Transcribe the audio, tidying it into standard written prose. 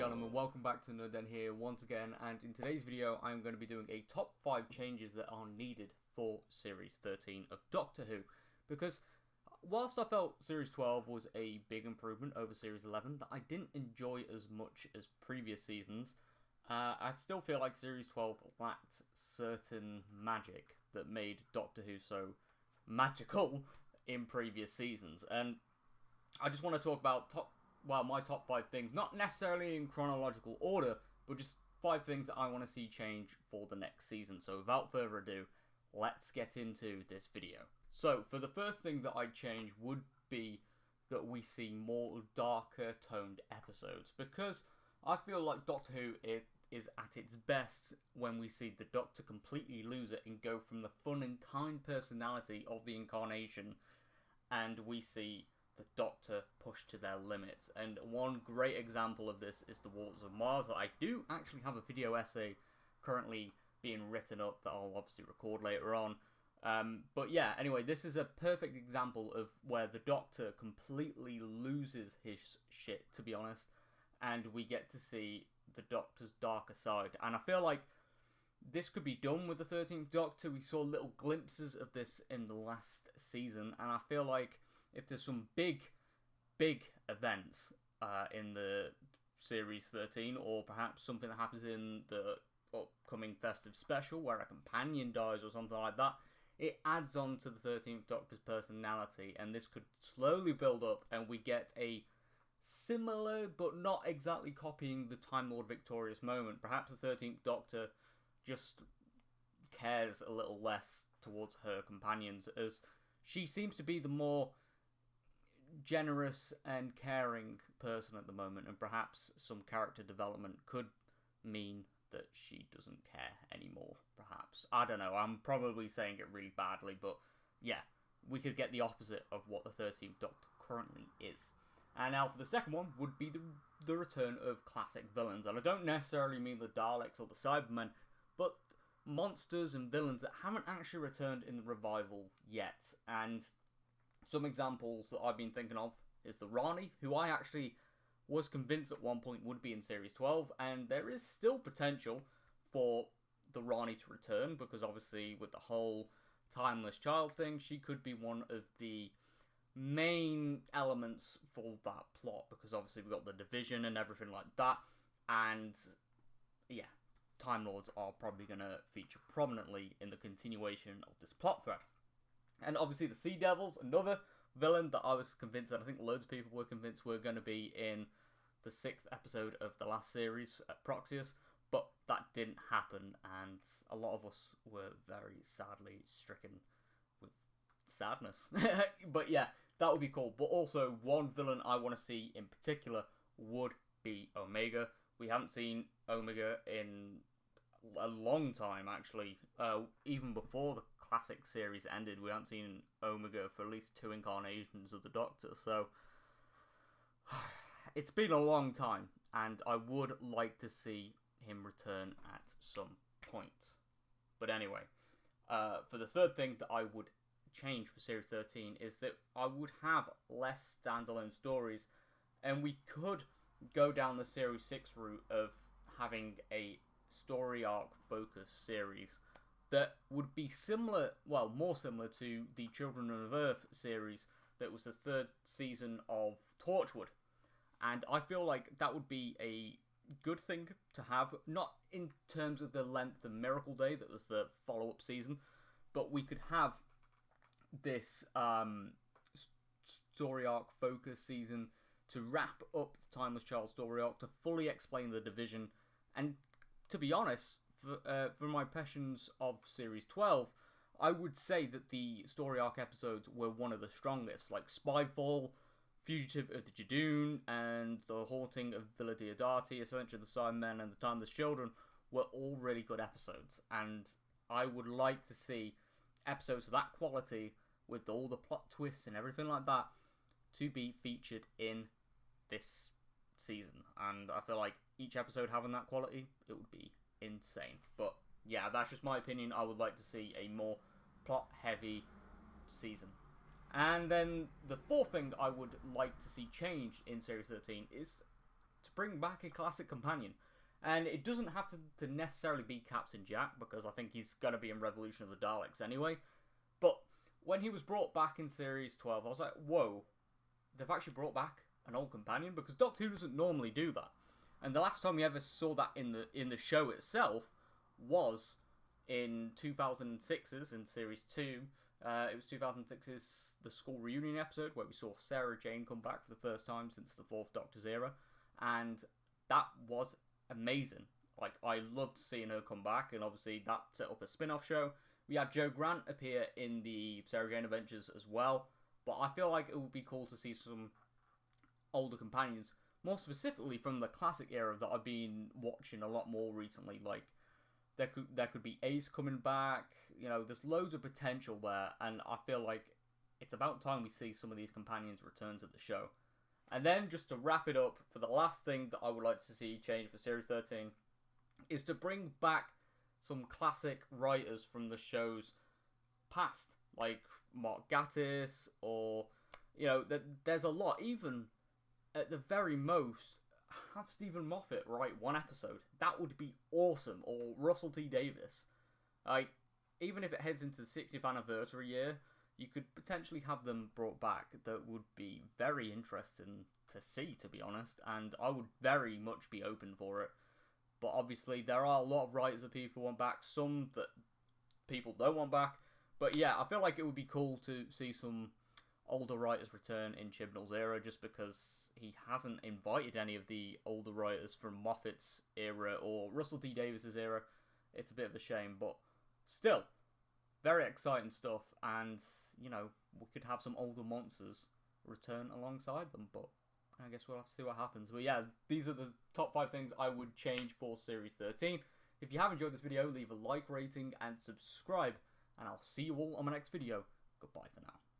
gentlemen, welcome back to Nerd Den here once again, and in today's video I'm going to be doing a top 5 changes that are needed for Series 13 of Doctor Who, because whilst I felt Series 12 was a big improvement over Series 11 that I didn't enjoy as much as previous seasons, I still feel like Series 12 lacked certain magic that made Doctor Who so magical in previous seasons, and I just want to talk about my top 5 things, not necessarily in chronological order, but just 5 things that I want to see change for the next season. So without further ado, let's get into this video. So for the first thing that I'd change would be that we see more darker toned episodes, because I feel like Doctor Who is at its best when we see the Doctor completely lose it and go from the fun and kind personality of the Incarnation, and we see the Doctor pushed to their limits. And one great example of this is the Walls of Mars, that I do actually have a video essay currently being written up that I'll obviously record later on. But yeah, anyway, this is a perfect example of where the Doctor completely loses his shit, to be honest, and we get to see the Doctor's darker side. And I feel like this could be done with the 13th Doctor. We saw little glimpses of this in the last season, and I feel like if there's some big events in the Series 13, or perhaps something that happens in the upcoming festive special where a companion dies or something like that, it adds on to the 13th Doctor's personality, and this could slowly build up and we get a similar but not exactly copying the Time Lord victorious moment. Perhaps the 13th Doctor just cares a little less towards her companions, as she seems to be the more generous and caring person at the moment, and perhaps some character development could mean that she doesn't care anymore, perhaps. I don't know, I'm probably saying it really badly, but yeah, we could get the opposite of what the 13th Doctor currently is. And now for the second one would be the return of classic villains, and I don't necessarily mean the Daleks or the Cybermen, but monsters and villains that haven't actually returned in the revival yet. And some examples that I've been thinking of is the Rani, who I actually was convinced at one point would be in Series 12, and there is still potential for the Rani to return, because obviously with the whole timeless child thing, she could be one of the main elements for that plot, because obviously we've got the division and everything like that, and yeah, Time Lords are probably going to feature prominently in the continuation of this plot thread. And obviously the Sea Devils, another villain that I was convinced, and I think loads of people were convinced were going to be in the 6th episode of the last series at Proxius, but that didn't happen, and a lot of us were very sadly stricken with sadness. But yeah, that would be cool. But also, one villain I want to see in particular would be Omega. We haven't seen Omega in a long time, actually. Even before the classic series ended, we haven't seen Omega for at least 2 incarnations of the Doctor, so it's been a long time, and I would like to see him return at some point. But anyway, for the third thing that I would change for Series 13 is that I would have less standalone stories, and we could go down the Series 6 route of having a story arc focused series that would be similar, well, more similar to the Children of Earth series that was the 3rd season of Torchwood. And I feel like that would be a good thing to have, not in terms of the length of Miracle Day that was the follow-up season, but we could have this story arc focused season to wrap up the Timeless Child story arc, to fully explain the division. And to be honest, for my impressions of Series 12, I would say that the story arc episodes were one of the strongest, like Spyfall, Fugitive of the Jadoon, and The Haunting of Villa Diodati, Ascension of the Cybermen, and The Timeless Children were all really good episodes, and I would like to see episodes of that quality, with all the plot twists and everything like that, to be featured in this season. And I feel like each episode having that quality, it would be insane. But yeah, that's just my opinion. I would like to see a more plot heavy season. And then the fourth thing I would like to see change in Series 13 is, to bring back a classic companion. And it doesn't have to necessarily be Captain Jack, because I think he's going to be in Revolution of the Daleks anyway. But when he was brought back in Series 12, I was like, whoa, they've actually brought back an old companion? Because Doctor Who doesn't normally do that. And the last time we ever saw that in the show itself was in 2006's in Series 2. It was 2006's The School Reunion episode, where we saw Sarah Jane come back for the first time since the 4th Doctor's era. And that was amazing. Like, I loved seeing her come back, and obviously that set up a spin-off show. We had Joe Grant appear in the Sarah Jane Adventures as well, but I feel like it would be cool to see some older companions, more specifically from the classic era that I've been watching a lot more recently. Like, there could be Ace coming back, you know, there's loads of potential there, and I feel like it's about time we see some of these companions return to the show. And then, just to wrap it up, for the last thing that I would like to see change for Series 13 is to bring back some classic writers from the show's past, like Mark Gatiss, or, you know, there's a lot. Even at the very most, have Stephen Moffat write one episode. That would be awesome. Or Russell T Davies. Like, even if it heads into the 60th anniversary year, you could potentially have them brought back. That would be very interesting to see, to be honest, and I would very much be open for it. But obviously, there are a lot of writers that people want back, some that people don't want back. But yeah, I feel like it would be cool to see some older writers return in Chibnall's era, just because he hasn't invited any of the older writers from Moffat's era or Russell T Davies' era. It's a bit of a shame, but still, very exciting stuff, and, you know, we could have some older monsters return alongside them, but I guess we'll have to see what happens. But yeah, these are the top 5 things I would change for Series 13. If you have enjoyed this video, leave a like, rating, and subscribe, and I'll see you all on my next video. Goodbye for now.